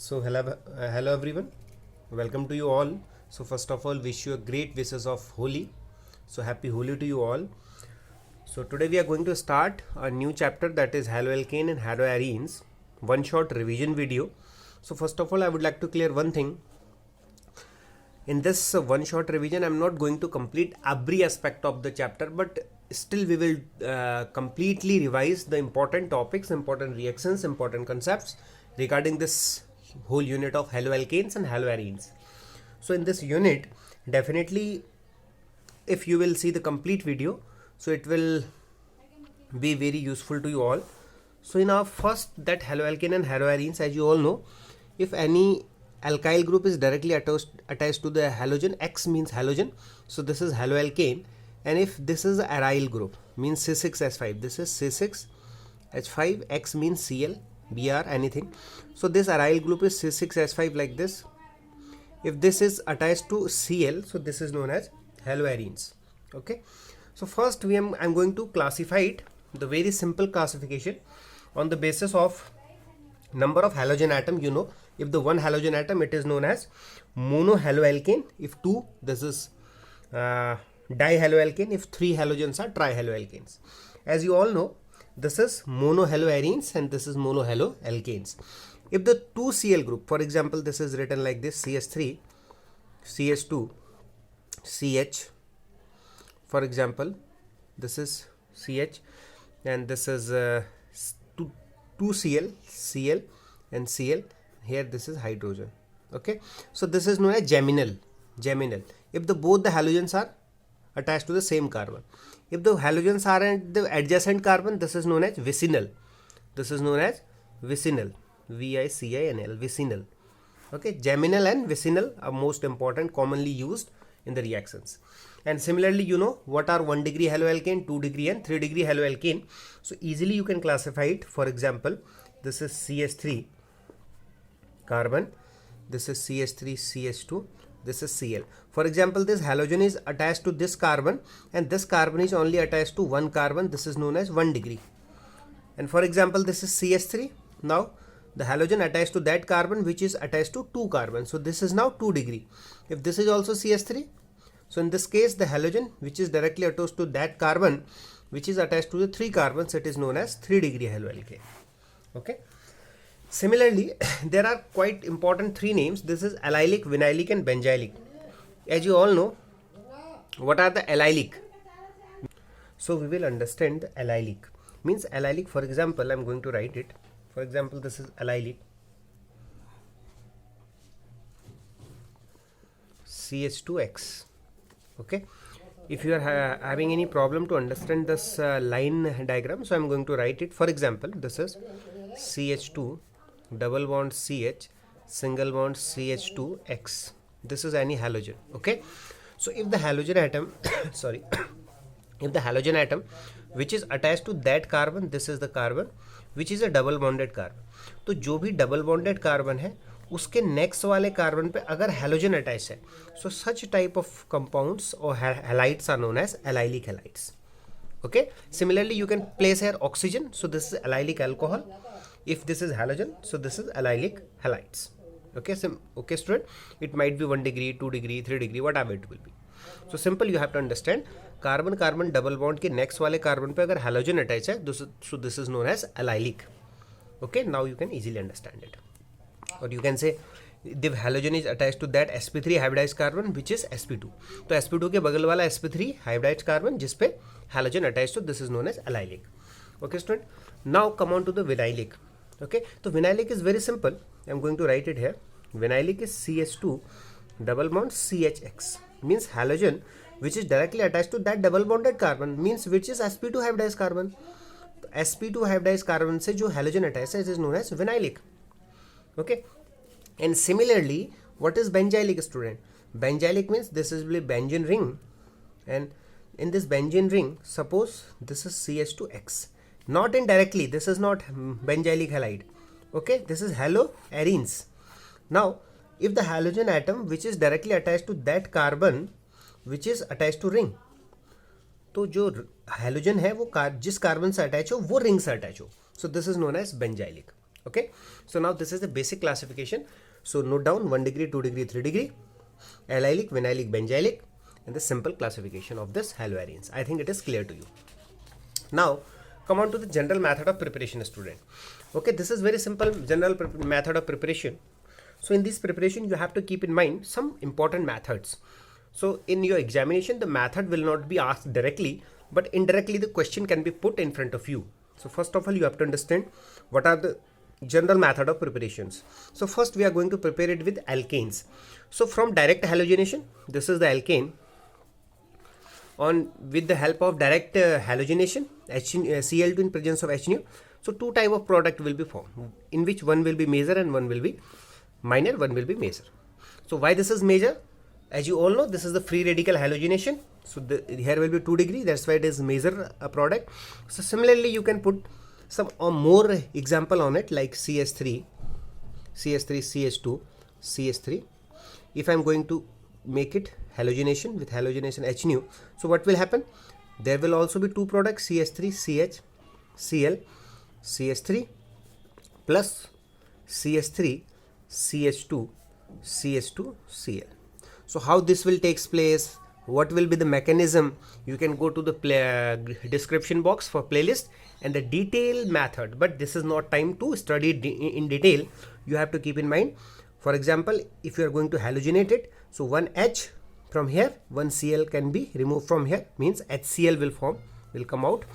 So hello everyone. Welcome to you all. So first of all, wish you a great wishes of Holi. So happy Holi to you all. So today we are going to start a new chapter, that is haloalkane and haloarenes. One short revision video. So first of all, I would like to clear one thing. In this one short revision, I am not going to complete every aspect of the chapter, but still we will completely revise the important topics, important reactions, important concepts regarding this whole unit of haloalkanes and haloarenes. So in this unit, definitely if you will see the complete video, so it will be very useful to you all. So in our first, that haloalkane and haloarenes, as you all know, if any alkyl group is directly attached to the halogen, X means halogen, so this is haloalkane. And if this is aryl group, means C6H5, this is C6H5, X means Cl, Br, anything. So this aryl group is C6H5 like this. If this is attached to Cl, so this is known as haloarenes. Okay. So first I'm going to classify it, the very simple classification on the basis of number of halogen atom. You know, if the one halogen atom, it is known as monohaloalkane. If two, this is dihaloalkane. If three halogens are trihaloalkanes. As you all know, this is monohaloarenes and this is monohaloalkanes. If the 2Cl group, for example, this is written like this: CH3, CH2, CH. For example, this is CH and this is 2Cl, Cl and Cl. Here this is hydrogen. Okay, so this is known as geminal. If both the halogens are attached to the same carbon. If the halogens are at the adjacent carbon, this is known as vicinal. VICINL, vicinal. Okay, geminal and vicinal are most important, commonly used in the reactions. And similarly, you know what are 1 degree haloalkane, 2 degree and 3 degree haloalkane. So easily you can classify it. For example, this is CH3 carbon, this is CH3 CH2, this is Cl. For example, this halogen is attached to this carbon and this carbon is only attached to one carbon. This is known as 1 degree. And for example, this is CH3. Now the halogen attached to that carbon which is attached to 2 carbons. So this is now 2 degree. If this is also CH3, so in this case the halogen which is directly attached to that carbon which is attached to the 3 carbons, it is known as 3 degree haloalkane. Okay. Similarly, there are quite important 3 names. This is allylic, vinylic and benzylic. As you all know, what are the allylic? So we will understand the allylic. Means allylic, for example, I am going to write it. For example, this is allylic, CH2X. Okay. If you are having any problem to understand this line diagram, so I am going to write it. For example, this is CH2 double bond CH single bond CH2X. This is any halogen. Okay. So if the halogen atom sorry, if the halogen atom which is attached to that carbon, this is the carbon which is a double bonded carbon. तो जो भी double bonded carbon है उसके next वाले carbon पे अगर halogen attached है, so such type of compounds or halides are known as allylic halides. Okay. Similarly, you can place here oxygen. So this is allylic alcohol. If this is halogen, so this is allylic halides. Okay. Okay, student. It might be 1 degree, 2 degree, 3 degree, whatever it will be. So simple, you have to understand. Carbon carbon double bond के next वाले carbon पे अगर halogen attach है, so this is known as allylic. Okay, now you can easily understand it. और you can say the halogen is attach to that sp3 hybridized carbon which is sp2. तो sp2 के बगल वाला sp3 hybridized carbon जिस पे halogen attach to, this is known as allylic. Okay student, now come on to the vinylic. Okay, तो vinylic is very simple. I am going to write it here. Vinylic is CH2 double bond CHX. means halogen which is directly attached to that double bonded carbon, means which is sp2 hybridized carbon. sp2 hybridized carbon से जो halogen attached है, it is known as vinylic. Okay, and similarly, what is benzylic, student? Benzylic means this is the benzene ring, and in this benzene ring, suppose this is CH2X. Not indirectly, this is not benzylic halide. Okay, this is haloarenes. Now if the halogen atom which is directly attached to that carbon which is attached to ring, तो जो halogen है वो जिस carbon से attach हो वो ring से attach हो, so this is known as benzylic. Okay, so now this is the basic classification. So note down 1 degree, 2 degree, 3 degree, allylic, vinylic, benzylic, and the simple classification of this halivariance. I think it is clear to you. Now come on to the general method of preparation, student. Okay, this is very simple general method of preparation. So in this preparation you have to keep in mind some important methods. So in your examination the method will not be asked directly, but indirectly the question can be put in front of you. So first of all you have to understand what are the general method of preparations. So first we are going to prepare it with alkanes. So from direct halogenation, this is the alkane. On with the help of direct halogenation, Cl2 in presence of HNO. So two type of product will be formed, in which one will be major and one will be minor, one will be major. So why this is major? As you all know, this is the free radical halogenation. So here will be 2 degree, that's why it is major product. So similarly you can put some more example on it, like CH3, CH2, CH3. If I am going to make it halogenation with halogenation HNO, so what will happen? There will also be two products, CH3, CH, Cl, CH3 plus CH3, CH2, CH2, Cl. So how this will take place, what will be the mechanism, you can go to the description box for playlist and the detailed method, but this is not time to study in detail. You have to keep in mind, for example, if you are going to halogenate it, so one H from here, one Cl can be removed from here, means HCl will come out,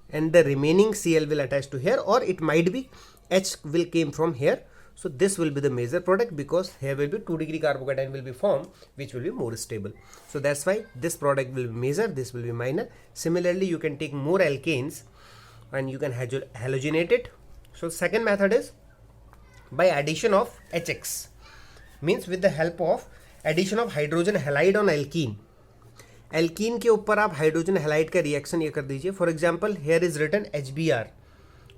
and the remaining Cl will attach to here, or it might be H will came from here. So this will be the major product, because here will be 2 degree carbocation will be formed, which will be more stable. So that's why this product will be major, this will be minor. Similarly you can take more alkanes and you can halogenate it. So second method is by addition of HX, means with the help of addition of hydrogen halide on alkene. Alkene के ऊपर आप hydrogen halide का reaction ये कर दीजिए. For example, here is written HBr.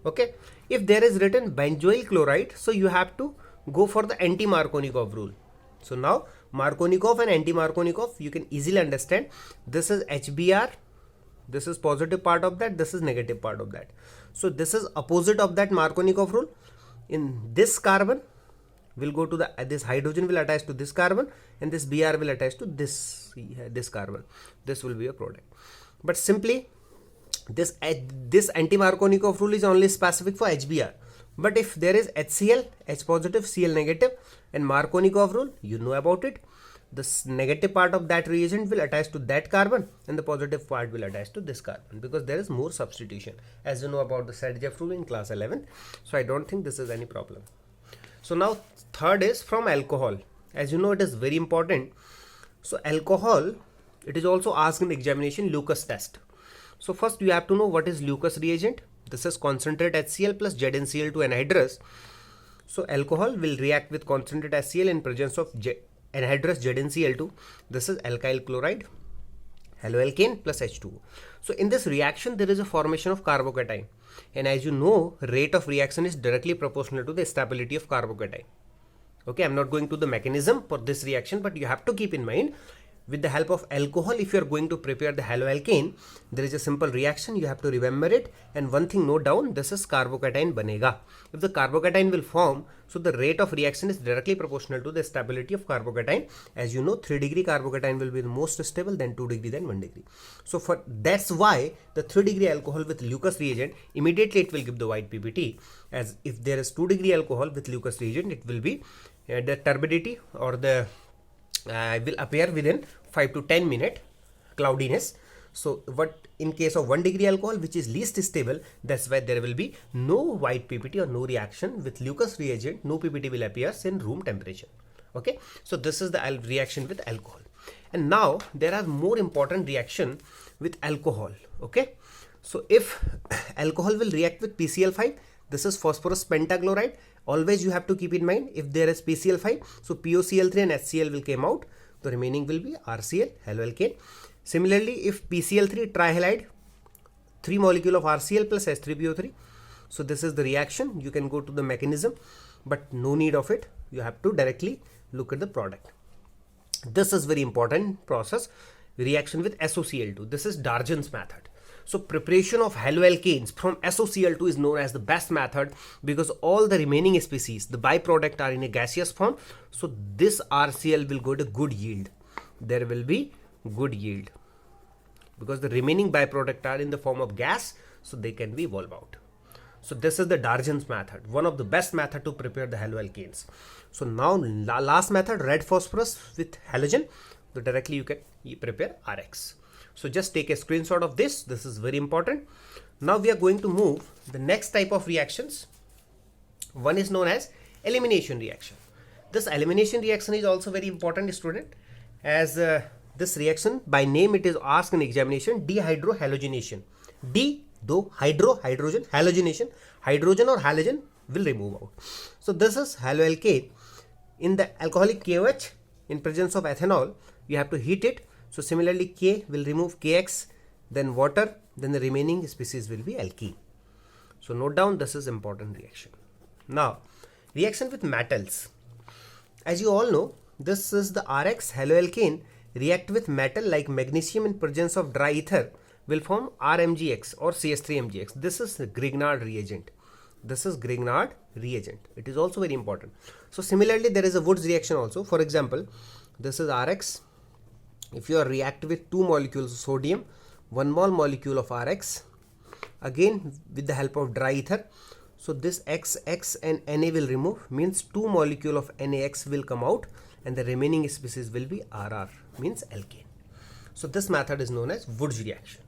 Okay, if there is written benzoyl chloride, so you have to go for the anti-Markovnikov rule. So now Markovnikov and anti-Markovnikov, you can easily understand. This is HBr, this is positive part of that, this is negative part of that. So this is opposite of that Markovnikov rule. In this carbon will go to the this hydrogen will attach to this carbon, and this Br will attach to this carbon. This will be a product. But simply this anti-Markovnikov rule is only specific for HBr. But if there is HCl, H positive, Cl negative, and Markovnikov rule, you know about it. The negative part of that reagent will attach to that carbon, and the positive part will attach to this carbon, because there is more substitution, as you know about the Sadjev rule in class 11. So I don't think this is any problem. So now third is from alcohol. As you know, it is very important. So alcohol, it is also asked in examination, Lucas test. So first you have to know what is Lucas reagent. This is concentrate HCl plus ZnCl2 anhydrous. So alcohol will react with concentrate HCl in presence of anhydrous ZnCl2. This is alkyl chloride, haloalkane plus H2O. So in this reaction there is a formation of carbocation, and as you know, rate of reaction is directly proportional to the stability of carbocation. Okay, I'm not going to the mechanism for this reaction, but you have to keep in mind, with the help of alcohol, if you are going to prepare the haloalkane, there is a simple reaction, you have to remember it. And one thing note down, this is carbocation banega. If the carbocation will form, so the rate of reaction is directly proportional to the stability of carbocation. As you know, 3 degree carbocation will be the most stable, then 2 degree, then 1 degree. So for that's why the 3 degree alcohol with Lucas reagent, immediately it will give the white PPT. As if there is 2 degree alcohol with Lucas reagent, it will be the turbidity or the will appear within 5 to 10 minute cloudiness. So what in case of 1 degree alcohol, which is least stable, that's why there will be no white PPT or no reaction with Lucas reagent. No PPT will appear in room temperature. Okay, so this is the reaction with alcohol. And now there are more important reaction with alcohol. Okay, so if alcohol will react with PCl5, this is phosphorus pentachloride. Always you have to keep in mind, if there is PCl5, so POCl3 and HCl will come out. The remaining will be RCl, haloalkane. Similarly, if PCl3 trihalide, 3 molecule of RCl plus H3PO3. So this is the reaction. You can go to the mechanism, but no need of it. You have to directly look at the product. This is very important process. Reaction with SOCl2. This is Darjan's method. So preparation of haloalkanes from SOCl2 is known as the best method because all the remaining species, the byproduct, are in a gaseous form. So this RCl will get a good yield. There will be good yield because the remaining byproduct are in the form of gas, so they can be evolved out. So this is the Darjan's method, one of the best method to prepare the haloalkanes. So now last method, red phosphorus with halogen. So directly you can prepare RX. So just take a screenshot of this. This is very important. Now we are going to move the next type of reactions. One is known as elimination reaction. This elimination reaction is also very important, student, as this reaction by name it is asked in examination, dehydrohalogenation. D though hydrogen, halogenation, hydrogen or halogen will remove out. So this is haloalkane. In the alcoholic KOH, in presence of ethanol, you have to heat it. So similarly, K will remove KX, then water, then the remaining species will be alkene. So note down, this is important reaction. Now, reaction with metals. As you all know, this is the RX haloalkane react with metal like magnesium in presence of dry ether will form RMgX or CH3MgX. This is the Grignard reagent. This is Grignard reagent. It is also very important. So similarly, there is a Woods reaction also. For example, this is RX. If you are react with 2 molecules of sodium, 1 mole molecule of RX, again with the help of dry ether. So this XX and Na will remove, means 2 molecule of NaX will come out and the remaining species will be RR, means alkane. So this method is known as Woods reaction.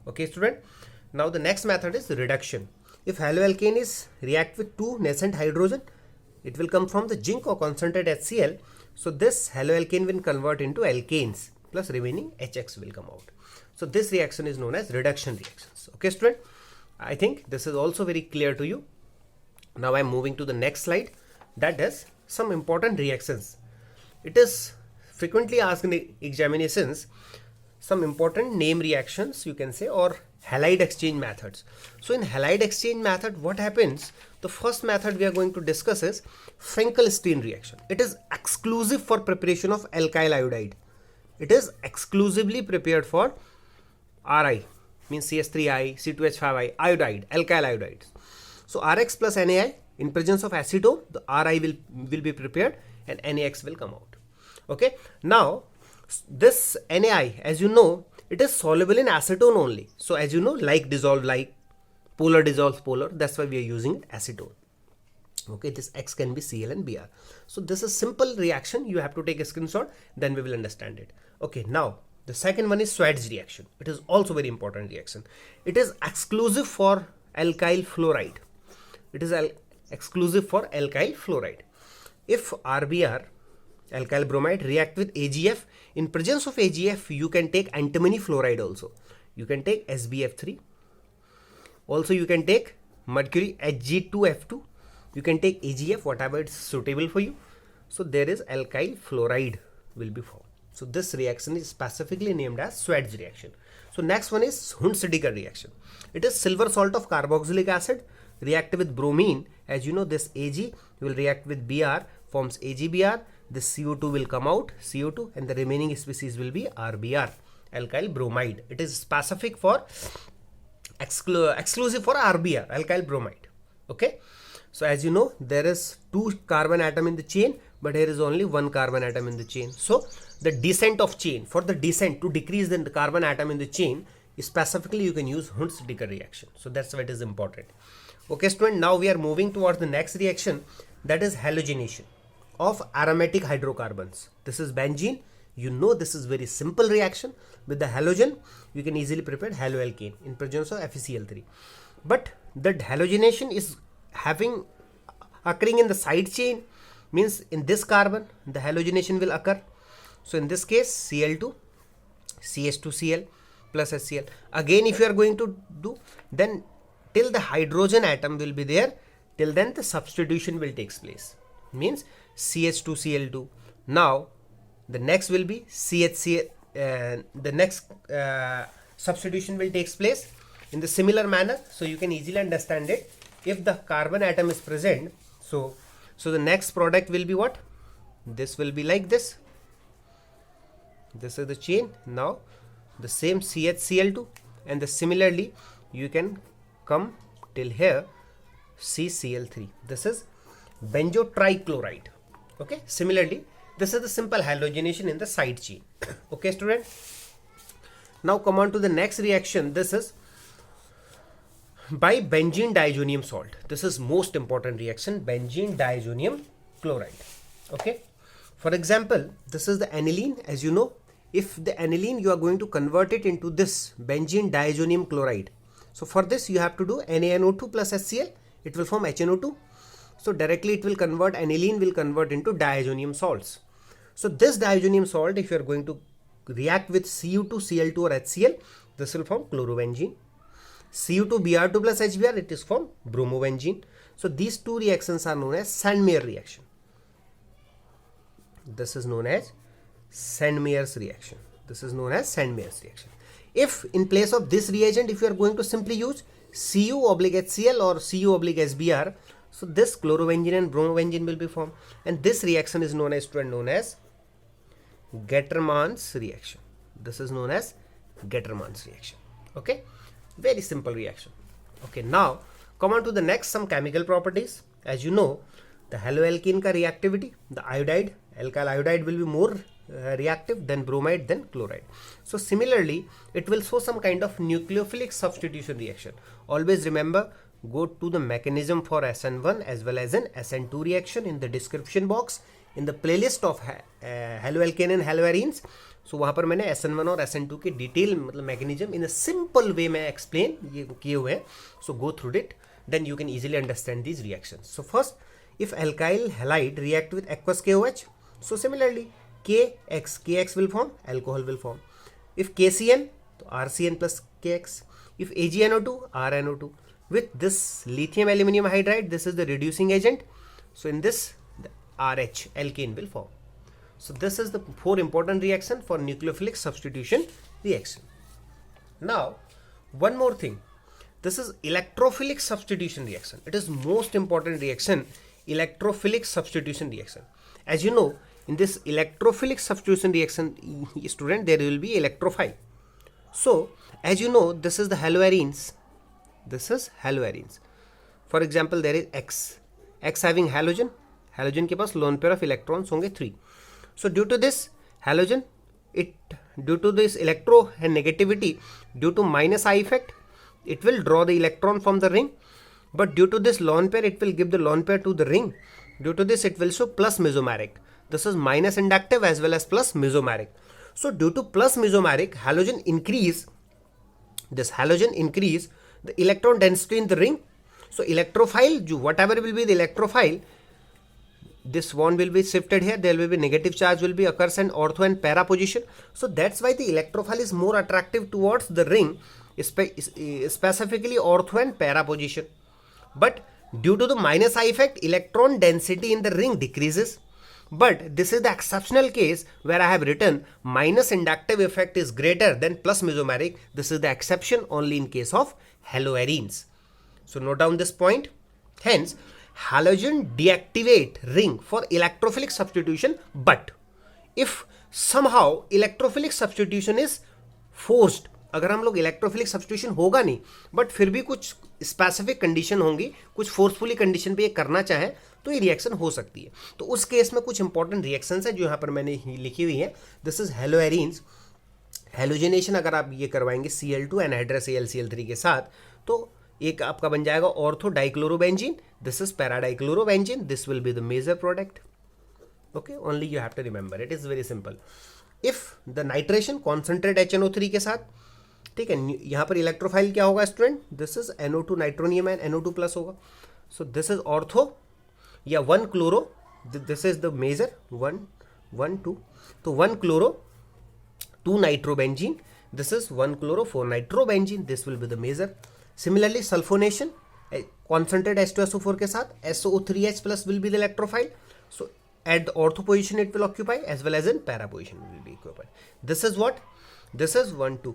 Okay, student. Now the next method is reduction. If haloalkane is react with 2 nascent hydrogen, it will come from the zinc or concentrate HCl. So this haloalkane will convert into alkanes plus remaining HX will come out. So this reaction is known as reduction reactions. Okay, student. I think this is also very clear to you. Now I am moving to the next slide. That is some important reactions. It is frequently asked in examinations, some important name reactions you can say, or halide exchange methods. So in halide exchange method, what happens? The first method we are going to discuss is Finkelstein reaction. It is exclusive for preparation of alkyl iodide. It is exclusively prepared for Ri, means CH3I, C2H5I, iodide, alkyl iodides. So RX plus NaI, in presence of acetone, the Ri will be prepared and NaX will come out. Okay. Now this NaI, as you know, it is soluble in acetone only. So as you know, like dissolve like, polar dissolves polar. That's why we are using acetone. Okay, this X can be Cl and Br. So this is simple reaction. You have to take a screenshot, then we will understand it. Okay, now the second one is Schwarz reaction. It is also very important reaction. It is exclusive for alkyl fluoride. It is exclusive for alkyl fluoride. If RBr, alkyl bromide, react with AgF, in presence of AgF, you can take antimony fluoride also. You can take SbF3. Also, you can take mercury Hg2F2. You can take AgF, whatever is suitable for you. So there is alkyl fluoride will be formed. So this reaction is specifically named as Schwarz reaction. So next one is Hunsaker reaction. It is silver salt of carboxylic acid react with bromine. As you know, this Ag will react with Br, forms AgBr. This CO2 will come out, CO2, and the remaining species will be RBr, alkyl bromide. It is specific for exclusive for RBr, alkyl bromide. Okay. So as you know, there is 2 carbon atom in the chain, but here is only 1 carbon atom in the chain. So the descent of chain, for the descent to decrease the carbon atom in the chain, specifically you can use Hunsaker reaction. So that's why it is important. Okay, student. Now we are moving towards the next reaction, that is halogenation of aromatic hydrocarbons. This is benzene. You know, this is very simple reaction. With the halogen, you can easily prepare haloalkane in presence of FeCl3. But the halogenation is occurring in the side chain, means in this carbon the halogenation will occur. So in this case, Cl2, CH2Cl plus HCl. Again, if you are going to do, then till the hydrogen atom will be there, till then the substitution will take place, means CH2Cl2. Now the next will be CHCl. The next substitution will take place in the similar manner. So you can easily understand it. If the carbon atom is present, so the next product will be what? This will be like this. This is the chain. Now the same CHCl2 and similarly you can come till here CCl3. This is benzo trichloride. Okay, similarly this is the simple halogenation in the side chain. Okay student, now come on to the next reaction. This is by benzene diazonium salt. This is most important reaction, benzene diazonium chloride. Okay, for example, this is the aniline. As you know, if the aniline you are going to convert it into this benzene diazonium chloride, so for this you have to do NaNO2 plus HCl, it will form HNO2. So directly it will convert, aniline will convert into diazonium salts. So this diazonium salt, if you are going to react with Cu2, Cl2 or HCl, this will form chlorobenzene. Cu2Br2 plus HBr, it is formed bromobenzene. So these two reactions are known as Sandmeyer reaction. This is known as Sandmeyer's reaction. This is known as Sandmeyer's reaction. If in place of this reagent, if you are going to simply use Cu/HCl or Cu/SBr, so this chlorobenzene and bromobenzene will be formed, and this reaction is known as Gettermann's reaction. This is known as Gettermann's reaction. Okay, very simple reaction. Okay, now come on to the next, some chemical properties. As you know, the haloalkane ka reactivity, the iodide, alkyl iodide will be more reactive than bromide, then chloride. So similarly, it will show some kind of nucleophilic substitution reaction. Always remember, go to the mechanism for SN1 as well as an SN2 reaction in the description box, in the playlist of haloalkane and haloarenes. So वहाँ पर मैंने SN1 और SN2 के detail मतलब mechanism in a simple way में explain ये किए हुए हैं. So go through it, then you can easily understand these reactions. So first, if alkyl halide react with aqueous KOH, so similarly KX will form, alcohol will form. If KCN, तो RCN plus KX. If AgNO2, RNO2. With this lithium aluminum hydride, this is the reducing agent, so in this the RH, alkane will form. So this is the 4 important reaction for nucleophilic substitution reaction. Now one more thing, this is electrophilic substitution reaction. It is most important reaction, electrophilic substitution reaction. As you know, in this electrophilic substitution reaction, student, there will be electrophile. So as you know, this is the haloarenes. This is haloarenes. For example, there is X having halogen. Halogen के पास lone pair of electrons होंगे 3. So due to this halogen, due to this electronegativity, due to minus I effect, it will draw the electron from the ring. But due to this lone pair, it will give the lone pair to the ring. Due to this, it will show plus mesomeric. This is minus inductive as well as plus mesomeric. So due to plus mesomeric, halogen increase the electron density in the ring. So electrophile, whatever will be the electrophile, this one will be shifted here. There will be negative charge will be occurs in ortho and para position. So that's why the electrophile is more attractive towards the ring, specifically ortho and para position. But due to the minus I effect, electron density in the ring decreases. But this is the exceptional case where I have written minus inductive effect is greater than plus mesomeric. This is the exception only in case of haloarenes. So note down this point. Hence, halogen deactivate ring for electrophilic substitution, but if somehow electrophilic substitution is forced, अगर हम लोग electrophilic substitution होगा नहीं but फिर भी कुछ specific condition होंगी, कुछ फोर्सफुली कंडीशन पे ये करना चाहे तो ये रिएक्शन हो सकती है. तो उस केस में कुछ इंपॉर्टेंट रिएक्शंस है जो यहाँ पर मैंने लिखी हुई है. This is haloarenes. हेलोजेनेशन अगर आप ये करवाएंगे Cl2 एनहाइड्रस AlCl3 के साथ तो एक आपका बन जाएगा ortho dichlorobenzene. This is paradichlorobenzene. This will be the major product. Okay, only you have to remember, it is very simple. If the nitration concentrate HNO3 के साथ, ठीक है, यहाँ पर इलेक्ट्रोफाइल क्या होगा student? This is NO2 nitronium and NO2 plus होगा. So this is ortho या 1 chloro. This is the major 1 2. तो 1 chloro 2 nitrobenzene. This is 1 chloro 4 nitrobenzene. This will be the major. Similarly sulphonation concentrate H2SO4 के साथ SO3H plus will be the electrophile. So at the ortho position it will occupy as well as in para position will be occupied. This is what? This is 1 2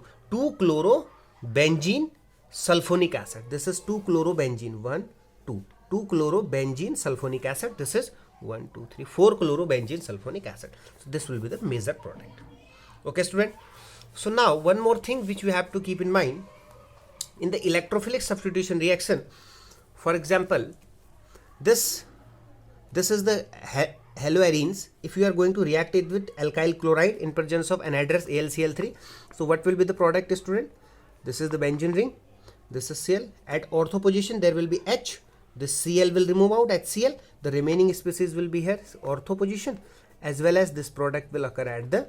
chlorobenzene sulfonic acid. This is 2 chlorobenzene 1 2 2 chlorobenzene sulfonic acid. This is 1 2 3 4 chlorobenzene sulfonic acid. So this will be the major product. Okay student. So now one more thing which we have to keep in mind. in the electrophilic substitution reaction, for example, this is the haloarenes. If you are going to react it with alkyl chloride in presence of anhydrous AlCl3, so what will be the product, student? This is the benzene ring, this is Cl. At ortho position there will be H, this Cl will remove out, HCl, the remaining species will be here ortho position, as well as this product will occur at the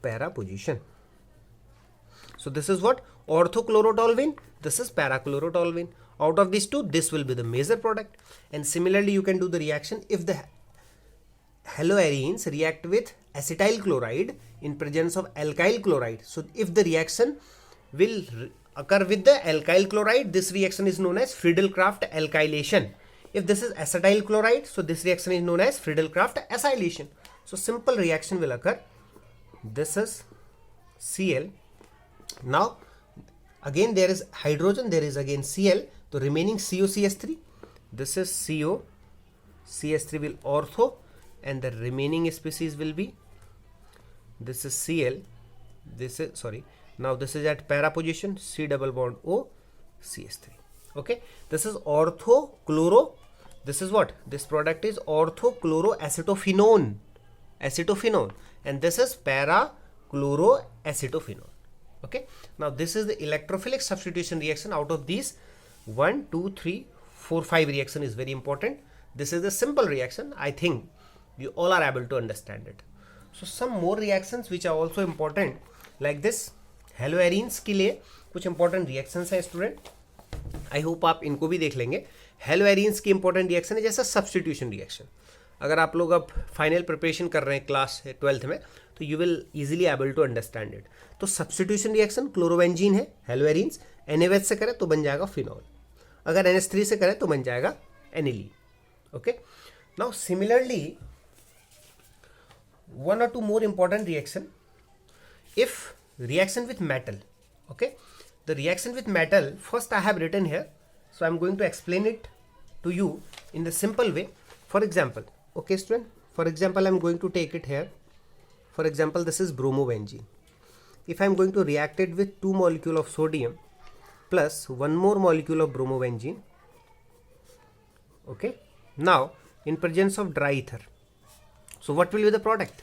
para position. So this is what? Orthochlorotoluene, this is parachlorotoluene. Out of these two, this will be the major product. And similarly, you can do the reaction if the haloarenes react with acetyl chloride in presence of alkyl chloride. So if the reaction will occur with the alkyl chloride, this reaction is known as Friedel-Crafts alkylation. If this is acetyl chloride, so this reaction is known as Friedel-Crafts acylation. So simple reaction will occur. This is Cl. Now again there is hydrogen, there is again Cl, the remaining COCH3. This is CO, CH3 will ortho, and the remaining species will be, this is Cl, this is, sorry, now this is at para position, C double bond O, CH3. Okay, this is orthochloro, this is what? This product is orthochloroacetophenone, acetophenone, and this is para-chloroacetophenone. Okay, now this is the electrophilic substitution reaction. Out of these 1, 2, 3, 4, 5 reaction is very important. This is the simple reaction. I think you all are able to understand it. So some more reactions which are also important, like this haloarenes के लिए कुछ important reactions है student. I hope आप इनको भी देख लेंगे. Haloarenes की important reaction है जैसा substitution reaction. अगर आप लोग अब फाइनल प्रिपरेशन कर रहे हैं क्लास 12th में, तो you will easily able to understand it. तो सब्स्टिट्यूशन रिएक्शन, क्लोरोबेंजीन है, हेलोएरीन्स, NaOH से करें तो बन जाएगा फिनॉल, अगर NH3 से करें तो बन जाएगा aniline. Okay, now similarly one or two more important reaction. If reaction with metal, okay, the reaction with metal, first I have written here, so I am going to explain it to you in the simple way. For example, okay student, for example I am going to take it here. For example, this is bromobenzene. If I am going to react it with 2 molecule of sodium plus 1 more molecule of bromobenzene, okay, now in presence of dry ether, so what will be the product?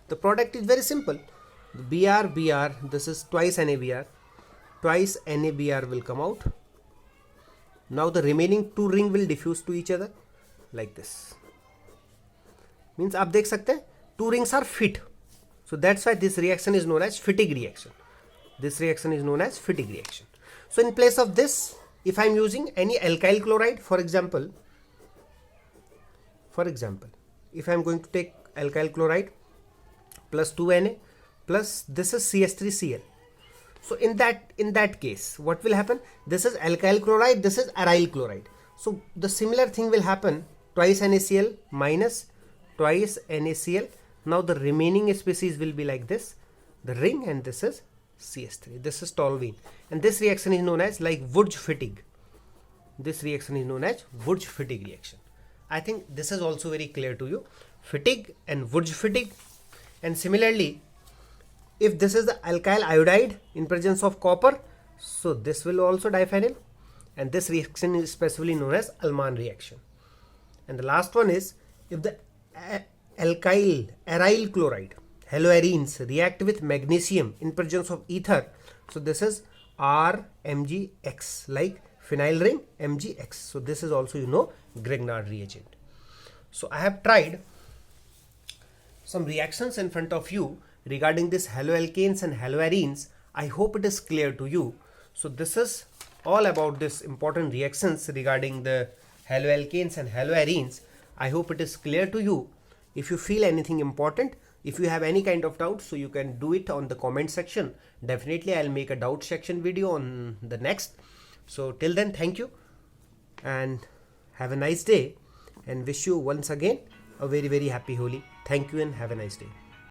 The product is very simple. Br, this is twice NaBr, twice NaBr will come out. Now the remaining 2 ring will diffuse to each other like this. Means आप देख सकते हैं 2 rings are fit. So that's why this reaction is known as fatigue reaction. This reaction is known as fatigue reaction. So in place of this, if I am using any alkyl chloride, for example, if I am going to take alkyl chloride plus 2Na plus this is CH3Cl. So in that case, what will happen? This is alkyl chloride, this is aryl chloride. So the similar thing will happen, twice NaCl minus twice NaCl. Now the remaining species will be like this, the ring, and this is CH3. This is toluene, and this reaction is known as like Wurtz fatigue. This reaction is known as Wurtz fatigue reaction. I think this is also very clear to you. Fatigue and Wurtz fatigue. And similarly, if this is the alkyl iodide in presence of copper, so this will also diphenyl, and this reaction is specifically known as Ullmann reaction. And the last one is if the alkyl aryl chloride haloarenes react with magnesium in presence of ether, so this is RMgX, like phenyl ring MgX. So this is also, you know, Grignard reagent. So I have tried some reactions in front of you regarding this haloalkanes and haloarenes. I hope it is clear to you. So this is all about this important reactions regarding the haloalkanes and haloarenes. I hope it is clear to you. If you feel anything important, if you have any kind of doubt, so you can do it on the comment section. Definitely I'll make a doubt section video on the next. So till then, thank you and have a nice day, and wish you once again a very, very happy Holi. Thank you and have a nice day.